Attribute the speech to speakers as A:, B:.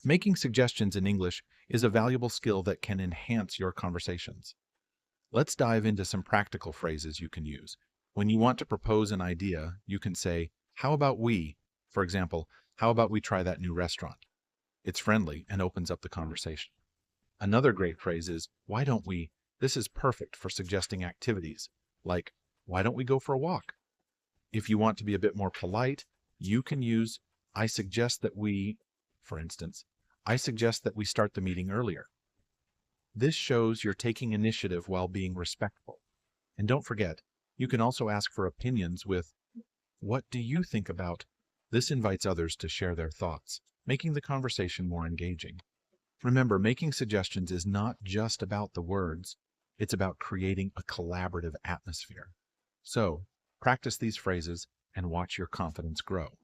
A: Making suggestions in English is a valuable skill that can enhance your conversations. Let's dive into some practical phrases you can use. When you want to propose an idea, you can say, "How about we?" For example, "How about we try that new restaurant?" It's friendly and opens up the conversation. Another great phrase is, "Why don't we?" This is perfect for suggesting activities, like, "Why don't we go for a walk?" If you want to be a bit more polite, you can use, "I suggest that we," for instance, "I suggest that we start the meeting earlier." This shows you're taking initiative while being respectful. And don't forget, you can also ask for opinions with, "What do you think about?" This invites others to share their thoughts, making the conversation more engaging. Remember, making suggestions is not just about the words, it's about creating a collaborative atmosphere. So, practice these phrases and watch your confidence grow.